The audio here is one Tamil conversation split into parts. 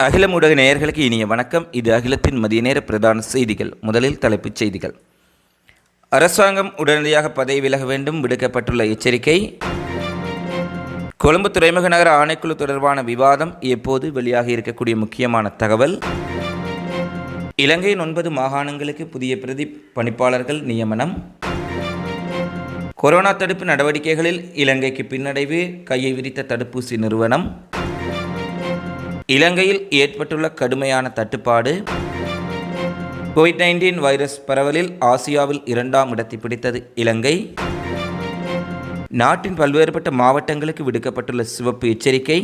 அகிலம் ஊடக நேயர்களுக்கு இனிய வணக்கம். இது அகிலத்தின் மதிய நேர பிரதான செய்திகள். முதலில் தலைப்புச் செய்திகள். அரசாங்கம் உடனடியாக பதவி விலக வேண்டும், விடுக்கப்பட்டுள்ள எச்சரிக்கை. கொழும்பு துறைமுக நகர ஆணைக்குழு தொடர்பான விவாதம் எப்போது வெளியாக இருக்கக்கூடிய முக்கியமான தகவல். இலங்கையின் 9 மாகாணங்களுக்கு புதிய பிரதி பணிப்பாளர்கள் நியமனம். கொரோனா தடுப்பு நடவடிக்கைகளில் இலங்கைக்கு பின்னடைவு, கையை விரித்த தடுப்பூசி நிறுவனம். இலங்கையில் ஏற்பட்டுள்ள கடுமையான தட்டுப்பாடு. கோவிட்-19 வைரஸ் பரவலில் ஆசியாவில் 2ஆம் இடத்தை பிடித்தது இலங்கை. நாட்டின் பல்வேறுபட்ட மாவட்டங்களுக்கு விடுக்கப்பட்டுள்ள சிவப்பு எச்சரிக்கை.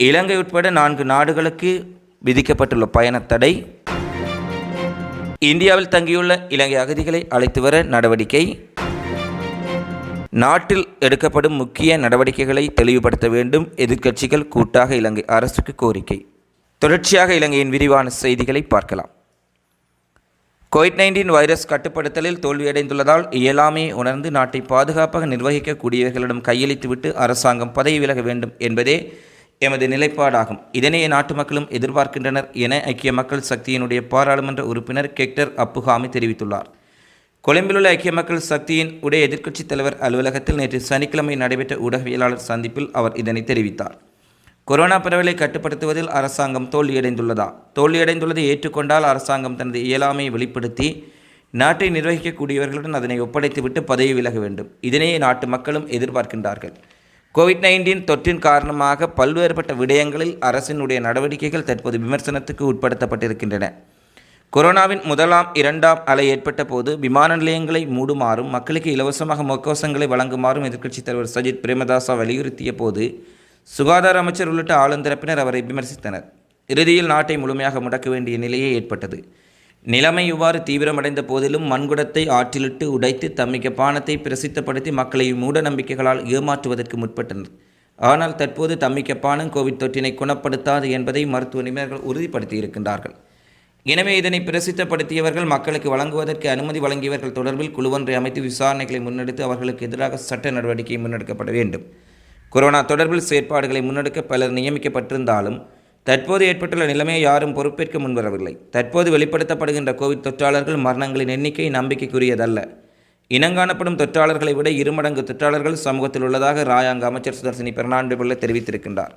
இலங்கை உட்பட 4 நாடுகளுக்கு விதிக்கப்பட்டுள்ள பயண தடை. இந்தியாவில் தங்கியுள்ள இலங்கை அகதிகளை அழைத்து வர நடவடிக்கை. நாட்டில் எடுக்கப்படும் முக்கிய நடவடிக்கைகளை தெளிவுபடுத்த வேண்டும், எதிர்க்கட்சிகள் கூட்டாக இலங்கை அரசுக்கு கோரிக்கை. தொடர்ச்சியாக இலங்கையின் விரிவான செய்திகளை பார்க்கலாம். கோவிட்-19 வைரஸ் கட்டுப்படுத்தலில் தோல்வியடைந்துள்ளதால் இயலாமையை உணர்ந்து நாட்டை பாதுகாப்பாக நிர்வகிக்கக்கூடியவர்களிடம் கையளித்துவிட்டு அரசாங்கம் பதவி விலக வேண்டும் என்பதே எமது நிலைப்பாடாகும். இதனை நாட்டு மக்களும் எதிர்பார்க்கின்றனர் என ஐக்கிய மக்கள் சக்தியினுடைய பாராளுமன்ற உறுப்பினர் கெக்டர் அப்புகாமி தெரிவித்துள்ளார். கொழும்பிலுள்ள ஐக்கிய மக்கள் சக்தியின் உடைய எதிர்க்கட்சித் தலைவர் அலுவலகத்தில் நேற்று சனிக்கிழமை நடைபெற்ற ஊடகவியலாளர் சந்திப்பில் அவர் இதனை தெரிவித்தார். கொரோனா பரவலை கட்டுப்படுத்துவதில் அரசாங்கம் தோல்வியடைந்துள்ளதை ஏற்றுக்கொண்டால் அரசாங்கம் தனது இயலாமையை வெளிப்படுத்தி நாட்டை நிர்வகிக்கக்கூடியவர்களுடன் அதனை ஒப்படைத்துவிட்டு பதவி விலக வேண்டும். இதனையே நாட்டு மக்களும் எதிர்பார்க்கின்றார்கள். கோவிட்-19 தொற்றின் காரணமாக பல்வேறுபட்ட விடயங்களில் அரசினுடைய நடவடிக்கைகள் தற்போது விமர்சனத்துக்கு உட்படுத்தப்பட்டிருக்கின்றன. கொரோனாவின் 1ஆம் 2ஆம் அலை ஏற்பட்ட போது விமான நிலையங்களை மூடுமாறும் மக்களுக்கு இலவசமாக முகக்கவசங்களை வழங்குமாறும் எதிர்க்கட்சித் தலைவர் சஜித் பிரேமதாச வலியுறுத்திய போது சுகாதார அமைச்சர் உள்ளிட்ட ஆளுந்தரப்பினர் அவரை விமர்சித்தனர். இறுதியில் நாட்டை முழுமையாக முடக்க வேண்டிய நிலையே ஏற்பட்டது. நிலைமை இவ்வாறு தீவிரமடைந்த போதிலும் மண்குடத்தை ஆற்றிலிட்டு உடைத்து தம்மிக்க பானத்தை பிரசித்தப்படுத்தி மக்களை மூட நம்பிக்கைகளால் ஏமாற்றுவதற்கு முற்பட்டனர். ஆனால் தற்போது தம்மிக்க பானம் கோவிட் தொற்றினை குணப்படுத்தாது என்பதை மருத்துவ நிபுணர்கள் உறுதிப்படுத்தியிருக்கின்றார்கள். எனவே இதனை பிரசித்தப்படுத்தியவர்கள் மக்களுக்கு வழங்குவதற்கு அனுமதி வழங்கியவர்கள் தொடர்பில் குழுவொன்றை அமைத்து விசாரணைகளை முன்னெடுத்து அவர்களுக்கு எதிராக சட்ட நடவடிக்கை முன்னெடுக்கப்பட வேண்டும். கொரோனா தொடர்பில் செயற்பாடுகளை முன்னெடுக்க பலர் நியமிக்கப்பட்டிருந்தாலும் தற்போது ஏற்பட்டுள்ள நிலைமையை யாரும் பொறுப்பேற்க முன்வரவில்லை. தற்போது வெளிப்படுத்தப்படுகின்ற கோவிட் தொற்றாளர்கள் மரணங்களின் எண்ணிக்கை நம்பிக்கைக்குரியதல்ல. இனங்காணப்படும் தொற்றாளர்களை விட 2 மடங்கு தொற்றாளர்கள் சமூகத்தில் உள்ளதாக ராயாங்க அமைச்சர் சுதர்சினி பெர்னாண்டோ பிள்ளை தெரிவித்திருக்கின்றார்.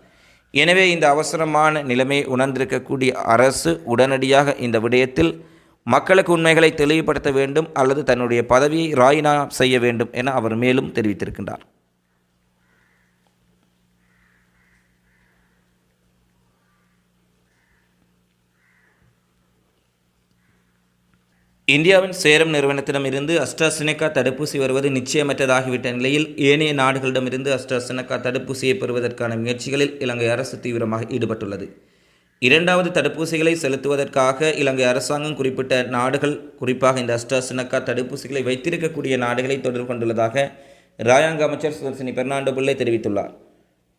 எனவே இந்த அவசரமான நிலைமையை உணர்ந்திருக்கக்கூடிய அரசு உடனடியாக இந்த விடயத்தில் மக்களுக்கு உண்மைகளை தெளிவுபடுத்த வேண்டும் அல்லது தன்னுடைய பதவியை ராஜினாமா செய்ய வேண்டும் என அவர் மேலும் தெரிவித்திருக்கின்றார். இந்தியாவின் சேரம் நிறுவனத்திடமிருந்து அஸ்ட்ராசெனெகா தடுப்பூசி வருவது நிச்சயமற்றதாகிவிட்ட நிலையில் ஏனைய நாடுகளிடமிருந்து அஸ்ட்ராசெனெகா தடுப்பூசியை பெறுவதற்கான முயற்சிகளில் இலங்கை அரசு தீவிரமாக ஈடுபட்டுள்ளது. 2வது தடுப்பூசிகளை செலுத்துவதற்காக இலங்கை அரசாங்கம் குறிப்பிட்ட நாடுகள், குறிப்பாக இந்த அஸ்ட்ராசெனெகா தடுப்பூசிகளை வைத்திருக்கக்கூடிய நாடுகளை தொடர்பு கொண்டுள்ளதாக ராயாங்க அமைச்சர் சுதர்சினி பெர்னாண்டோ பிள்ளை தெரிவித்துள்ளார்.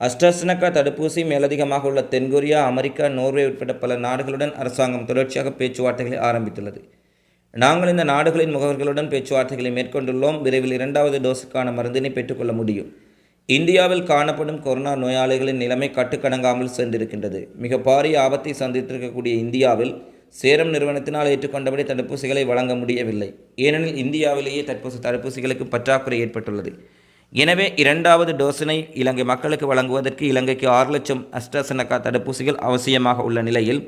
அஸ்ட்ராசெனெகா தடுப்பூசி மேலதிகமாக உள்ள தென்கொரியா, அமெரிக்கா, நோர்வே உட்பட பல நாடுகளுடன் அரசாங்கம் தொடர்ச்சியாக பேச்சுவார்த்தைகளை ஆரம்பித்துள்ளது. நாங்கள் இந்த நாடுகளின் முகவர்களுடன் பேச்சுவார்த்தைகளை மேற்கொண்டுள்ளோம். விரைவில் 2வது டோஸுக்கான மருந்தினை பெற்றுக்கொள்ள முடியும். இந்தியாவில் காணப்படும் கொரோனா நோயாளிகளின் நிலைமை கட்டுக்கடங்காமல் சென்றிருக்கின்றது. மிக பாரிய ஆபத்தை சந்தித்திருக்கக்கூடிய இந்தியாவில் சேரம் நிறுவனத்தினால் ஏற்றுக்கொண்டபடி தடுப்பூசிகளை வழங்க முடியவில்லை. ஏனெனில் இந்தியாவிலேயே தடுப்பூசிகளுக்கு பற்றாக்குறை ஏற்பட்டுள்ளது. எனவே 2வது டோஸினை இலங்கை மக்களுக்கு வழங்குவதற்கு இலங்கைக்கு 6 லட்சம் அஸ்ட்ராசெனெகா தடுப்பூசிகள் அவசியமாக உள்ள நிலையில்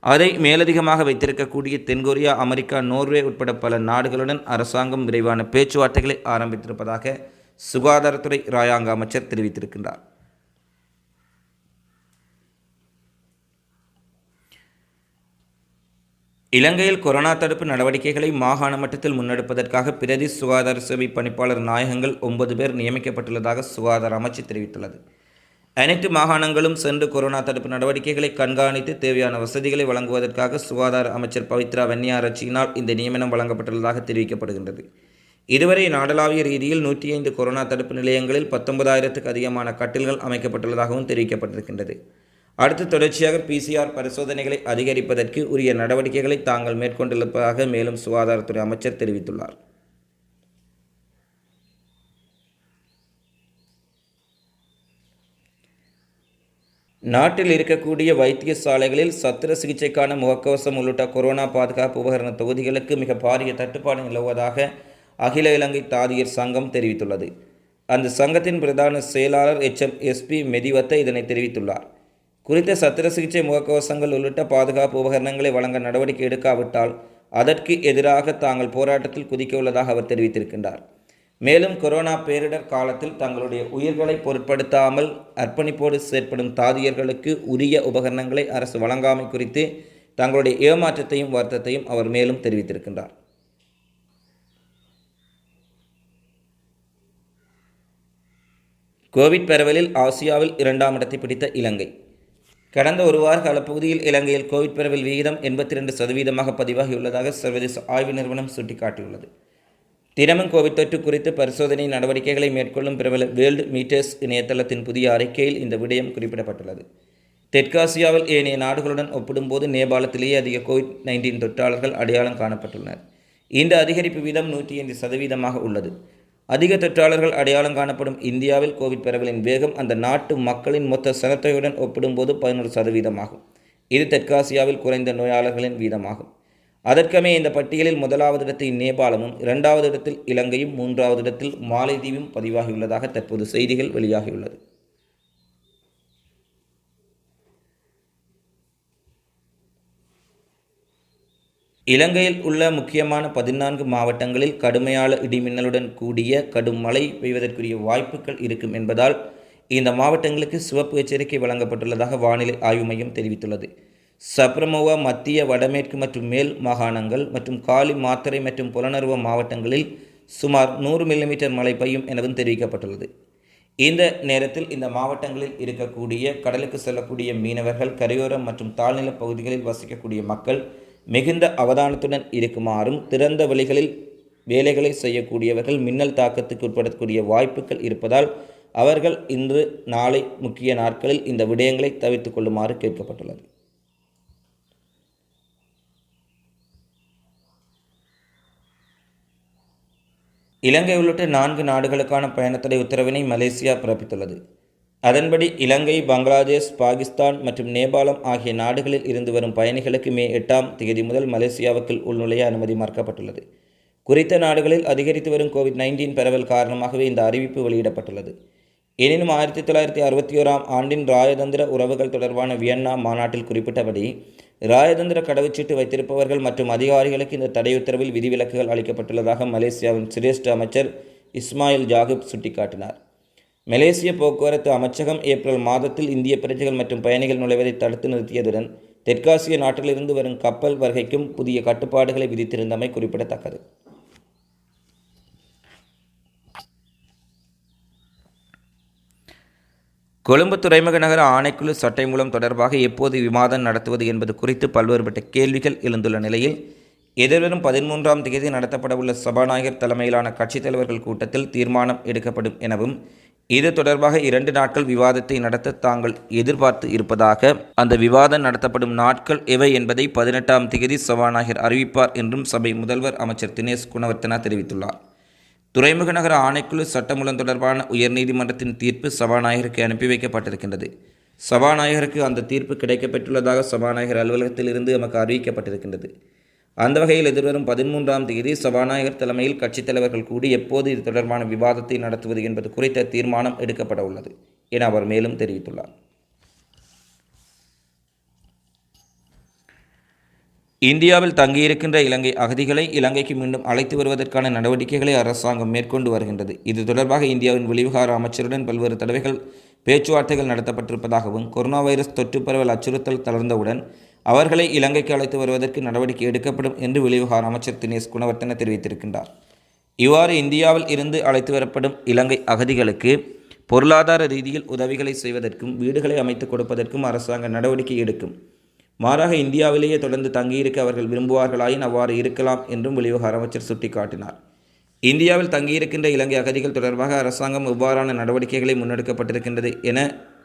அதை மேலதிகமாக வைத்திருக்கக்கூடிய தென்கொரியா, அமெரிக்கா, நோர்வே உட்பட பல நாடுகளுடன் அரசாங்கம் விரைவான பேச்சுவார்த்தைகளை ஆரம்பித்திருப்பதாக சுகாதாரத்துறை ராயாங்க அமைச்சர் தெரிவித்திருக்கின்றார். இலங்கையில் கொரோனா தடுப்பு நடவடிக்கைகளை மாகாண மட்டத்தில் முன்னெடுப்பதற்காக பிரதி சுகாதார சேவை பணிப்பாளர் நாயகங்கள் 9 பேர் நியமிக்கப்பட்டுள்ளதாக சுகாதார அமைச்சு தெரிவித்துள்ளது. அனைத்து மாகாணங்களும் சென்று கொரோனா தடுப்பு நடவடிக்கைகளை கண்காணித்து தேவையான வசதிகளை வழங்குவதற்காக சுகாதார அமைச்சர் பவித்ரா வன்னியாராச்சியினால் இந்த நியமனம் வழங்கப்பட்டுள்ளதாக தெரிவிக்கப்படுகின்றது. இதுவரை நாடளாவிய ரீதியில் 105 கொரோனா தடுப்பு நிலையங்களில் 19,000க்கு அதிகமான கட்டில்கள் அமைக்கப்பட்டுள்ளதாகவும் தெரிவிக்கப்பட்டிருக்கின்றது. அடுத்து தொடர்ச்சியாக PCR பரிசோதனைகளை அதிகரிப்பதற்கு உரிய நடவடிக்கைகளை தாங்கள் மேற்கொண்டுள்ளதாக மேலும் சுகாதாரத்துறை அமைச்சர் தெரிவித்துள்ளார். நாட்டில் இருக்கக்கூடிய வைத்தியசாலைகளில் சத்திர சிகிச்சைக்கான முகக்கவசம் உள்ளிட்ட கொரோனா பாதுகாப்பு உபகரண தொகுதிகளுக்கு மிக பாரிய தட்டுப்பாடு நிலவுவதாக அகில இலங்கை தாதியர் சங்கம் தெரிவித்துள்ளது. அந்த சங்கத்தின் பிரதான செயலாளர் HMSP மெதிவத்த இதனை தெரிவித்துள்ளார். குறித்த சத்திர சிகிச்சை முகக்கவசங்கள் உள்ளிட்ட பாதுகாப்பு உபகரணங்களை வழங்க நடவடிக்கை எடுக்காவிட்டால் அதற்கு எதிராக தாங்கள் போராட்டத்தில் குதிக்க உள்ளதாக அவர் தெரிவித்திருக்கின்றார். மேலும் கொரோனா பேரிடர் காலத்தில் தங்களுடைய உயிர்களை பொருட்படுத்தாமல் அர்ப்பணிப்போடு செயற்படும் தாதியர்களுக்கு உரிய உபகரணங்களை அரசு வழங்காமை குறித்து தங்களுடைய ஏமாற்றத்தையும் வருத்தத்தையும் அவர் மேலும் தெரிவித்திருக்கின்றார். கோவிட் பரவலில் ஆசியாவில் 2ஆம் இடத்தை பிடித்த இலங்கை. கடந்த ஒரு வார காலப்பகுதியில் இலங்கையில் கோவிட் பரவல் விகிதம் 82% பதிவாகியுள்ளதாக சர்வதேச ஆய்வு நிறுவனம் சுட்டிக்காட்டியுள்ளது. தினமும் கோவிட் தொற்று குறித்து பரிசோதனை நடவடிக்கைகளை மேற்கொள்ளும் பிரபல வேர்ல்டு மீட்டர்ஸ் இணையதளத்தின் புதிய அறிக்கையில் இந்த விடயம் குறிப்பிடப்பட்டுள்ளது. தெற்காசியாவில் ஏனைய நாடுகளுடன் ஒப்பிடும்போது நேபாளத்திலேயே அதிக COVID-19 தொற்றாளர்கள் அடையாளம் காணப்பட்டுள்ளனர். இந்த அதிகரிப்பு வீதம் 105% உள்ளது. அதிக தொற்றாளர்கள் அடையாளம் காணப்படும் இந்தியாவில் கோவிட் பரவலின் வேகம் அந்த நாட்டு மக்களின் மொத்த சனத்தொகையுடன் ஒப்பிடும்போது 11% இது தெற்காசியாவில் குறைந்த நோயாளர்களின் வீதமாகும். அதற்கமே இந்த பட்டியலில் 1வது இடத்தில் நேபாளமும் 2வது இடத்தில் இலங்கையும் 3வது இடத்தில் மாலைதீவும் பதிவாகியுள்ளதாக தற்போது செய்திகள் வெளியாகியுள்ளது. இலங்கையில் உள்ள முக்கியமான 14 மாவட்டங்களில் கடுமையான இடிமின்னலுடன் கூடிய கடும் மழை பெய்வதற்குரிய வாய்ப்புகள் இருக்கும் என்பதால் இந்த மாவட்டங்களுக்கு சிவப்பு எச்சரிக்கை வழங்கப்பட்டுள்ளதாக வானிலை ஆய்வு மையம் தெரிவித்துள்ளது. சப்ரமோவா மத்திய வடமேற்கு மற்றும் மேல் மாகாணங்கள் மற்றும் காலி மாத்தறை மற்றும் புலனறுவ மாவட்டங்களில் சுமார் 100 மில்லிமீட்டர் மழை பெய்யும் எனவும் தெரிவிக்கப்பட்டுள்ளது. இந்த நேரத்தில் இந்த மாவட்டங்களில் இருக்கக்கூடிய கடலுக்கு செல்லக்கூடிய மீனவர்கள், கரையோரம் மற்றும் தாழ்நில பகுதிகளில் வசிக்கக்கூடிய மக்கள் மிகுந்த அவதானத்துடன் இருக்குமாறும், திறந்த வழிகளில் வேலைகளை செய்யக்கூடியவர்கள் மின்னல் தாக்கத்துக்கு உட்படக்கூடிய வாய்ப்புகள் இருப்பதால் அவர்கள் இன்று நாளை முக்கிய நாட்களில் இந்த விடயங்களை தவிர்த்து கொள்ளுமாறு கேட்கப்பட்டுள்ளது. இலங்கை உள்ளிட்ட 4 நாடுகளுக்கான பயணத்தடை உத்தரவினை மலேசியா பிறப்பித்துள்ளது. அதன்படி இலங்கை, பங்களாதேஷ், பாகிஸ்தான் மற்றும் நேபாளம் ஆகிய நாடுகளில் இருந்து வரும் பயணிகளுக்கு மே 8ஆம் தேதி முதல் மலேசியாவுக்குள் உள்நுழைய அனுமதி மறுக்கப்பட்டுள்ளது. குறித்த நாடுகளில் அதிகரித்து வரும் COVID-19 பரவல் காரணமாகவே இந்த அறிவிப்பு வெளியிடப்பட்டுள்ளது. எனினும் 1961ஆம் ஆண்டின் இராஜதந்திர உறவுகள் தொடர்பான வியன்னா மாநாட்டில் குறிப்பிட்டபடி இராஜதந்திர கடவுச்சீட்டு வைத்திருப்பவர்கள் மற்றும் அதிகாரிகளுக்கு இந்த தடை உத்தரவில் விதிவிலக்குகள் அளிக்கப்பட்டுள்ளதாக மலேசியாவின் சிரேஷ்ட அமைச்சர் இஸ்மாயில் ஜாகிப் சுட்டிக்காட்டினார். மலேசிய போக்குவரத்து அமைச்சகம் ஏப்ரல் மாதத்தில் இந்திய பிரஜைகள் மற்றும் பயணிகள் நுழைவதை தடுத்து நிறுத்தியதுடன் தெற்காசிய நாட்டிலிருந்து வரும் கப்பல் வருகைக்கும் புதிய கட்டுப்பாடுகளை விதித்திருந்தமை குறிப்பிடத்தக்கது. கொழும்பு துறைமுக நகர ஆணைக்குழு சட்டமூலம் தொடர்பாக எப்போது விவாதம் நடத்துவது என்பது குறித்து பல்வேறுபட்ட கேள்விகள் எழுந்துள்ள நிலையில் எதிர்வரும் 13ஆம் தேதி நடத்தப்படவுள்ள சபாநாயகர் தலைமையிலான கட்சித் தலைவர்கள் கூட்டத்தில் தீர்மானம் எடுக்கப்படும் எனவும் இது தொடர்பாக 2 நாட்கள் விவாதத்தை நடத்த தாங்கள் எதிர்பார்த்து இருப்பதாக, அந்த விவாதம் நடத்தப்படும் நாட்கள் எவை என்பதை 18ஆம் தேதி சபாநாயகர் அறிவிப்பார் என்றும் சபை முதல்வர் அமைச்சர் தினேஷ் குணவர்த்தனா தெரிவித்துள்ளார். துறைமுக நகர ஆணைக்குழு சட்டமூலம் தொடர்பான உயர்நீதிமன்றத்தின் தீர்ப்பு சபாநாயகருக்கு அனுப்பி வைக்கப்பட்டிருக்கின்றது. சபாநாயகருக்கு அந்த தீர்ப்பு கிடைக்கப்பெற்றுள்ளதாக சபாநாயகர் அலுவலகத்தில் இருந்து நமக்கு அறிவிக்கப்பட்டிருக்கின்றது. அந்த வகையில் எதிர்வரும் 13ஆம் தேதி சபாநாயகர் தலைமையில் கட்சித் தலைவர்கள் கூடி எப்போது இது தொடர்பான விவாதத்தை நடத்துவது என்பது குறித்த தீர்மானம் எடுக்கப்பட உள்ளது என அவர் மேலும் தெரிவித்துள்ளார். இந்தியாவில் தங்கியிருக்கின்ற இலங்கை அகதிகளை இலங்கைக்கு மீண்டும் அழைத்து வருவதற்கான நடவடிக்கைகளை அரசாங்கம் மேற்கொண்டு வருகின்றது. இது தொடர்பாக இந்தியாவின் வெளிவிவகார அமைச்சருடன் பல்வேறு தடவைகள் பேச்சுவார்த்தைகள் நடத்தப்பட்டிருப்பதாகவும், கொரோனா வைரஸ் தொற்று பரவல் அச்சுறுத்தல் தளர்ந்தவுடன் அவர்களை இலங்கைக்கு அழைத்து வருவதற்கு நடவடிக்கை எடுக்கப்படும் என்று வெளிவிவகார அமைச்சர் தினேஷ் குணவர்த்தன தெரிவித்திருக்கின்றார். இவ்வாறு இந்தியாவில் இருந்து அழைத்து வரப்படும் இலங்கை அகதிகளுக்கு பொருளாதார ரீதியில் உதவிகளை செய்வதற்கும் வீடுகளை அமைத்துக் கொடுப்பதற்கும் அரசாங்கம் நடவடிக்கை எடுக்கும். மாறாக இந்தியாவிலேயே தொடர்ந்து தங்கியிருக்க அவர்கள் விரும்புவார்களாயின் அவ்வாறு இருக்கலாம் என்றும் வெளிவிவகார அமைச்சர் சுட்டிக்காட்டினார். இந்தியாவில் தங்கியிருக்கின்ற இலங்கை அகதிகள் தொடர்பாக அரசாங்கம் எவ்வாறான நடவடிக்கைகளை முன்னெடுக்கப்பட்டிருக்கின்றது என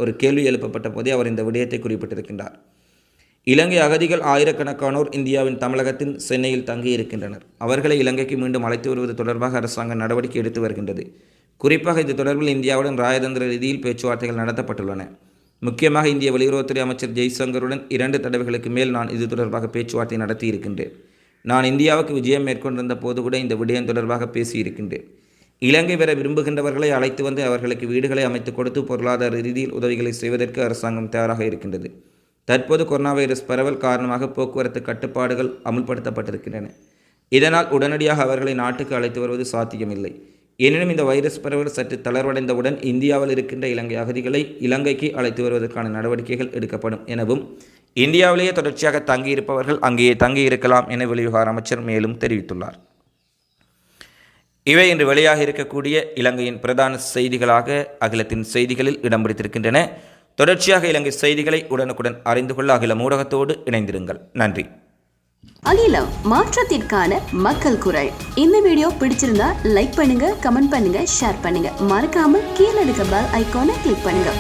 ஒரு கேள்வி எழுப்பப்பட்ட போதே அவர் இந்த விடயத்தை குறிப்பிட்டிருக்கின்றார். இலங்கை அகதிகள் ஆயிரக்கணக்கானோர் இந்தியாவின் தமிழகத்தின் சென்னையில் தங்கியிருக்கின்றனர். அவர்களை இலங்கைக்கு மீண்டும் அழைத்து வருவது தொடர்பாக அரசாங்கம் நடவடிக்கை எடுத்து வருகின்றது. குறிப்பாக இது தொடர்பில் இந்தியாவுடன் இராஜதந்திர ரீதியில் பேச்சுவார்த்தைகள் நடத்தப்பட்டுள்ளன. முக்கியமாக இந்திய வெளியுறவுத்துறை அமைச்சர் ஜெய்சங்கருடன் 2 தடவைகளுக்கு மேல் நான் இது தொடர்பாக பேச்சுவார்த்தை நடத்தியிருக்கின்றேன். நான் இந்தியாவுக்கு விஜயம் மேற்கொண்டிருந்த போது கூட இந்த விடயம் தொடர்பாக பேசியிருக்கின்றேன். இலங்கை வர விரும்புகின்றவர்களை அழைத்து வந்து அவர்களுக்கு வீடுகளை அமைத்துக் கொடுத்து பொருளாதார ரீதியில் உதவிகளை செய்வதற்கு அரசாங்கம் தயாராக இருக்கின்றது. தற்போது கொரோனா வைரஸ் பரவல் காரணமாக போக்குவரத்து கட்டுப்பாடுகள் அமுல்படுத்தப்பட்டிருக்கின்றன. இதனால் உடனடியாக அவர்களை நாட்டுக்கு அழைத்து வருவது சாத்தியமில்லை. எனினும் இந்த வைரஸ் பரவல் சற்று தளர்வடைந்தவுடன் இந்தியாவில் இருக்கின்ற இலங்கை அகதிகளை இலங்கைக்கு அழைத்து வருவதற்கான நடவடிக்கைகள் எடுக்கப்படும் எனவும், இந்தியாவிலேயே தொடர்ச்சியாக தங்கியிருப்பவர்கள் அங்கேயே தங்கியிருக்கலாம் என வெளிவிவகார அமைச்சர் மேலும் தெரிவித்துள்ளார். இவை இன்று வெளியாக இருக்கக்கூடிய இலங்கையின் பிரதான செய்திகளாக அகிலத்தின் செய்திகளில் இடம் பிடித்திருக்கின்றன. தொடர்ச்சியாக இலங்கை செய்திகளை உடனுக்குடன் அறிந்து கொள்ள அகில ஊடகத்தோடு இணைந்திருங்கள். நன்றி. அகிலம், மாற்றத்திற்கான மக்கள் குரல். இந்த வீடியோ பிடிச்சிருந்தா லைக் பண்ணுங்க, கமெண்ட் பண்ணுங்க, ஷேர் பண்ணுங்க. மறக்காம கீழே இருக்க பெல் ஐகானை கிளிக் பண்ணுங்க.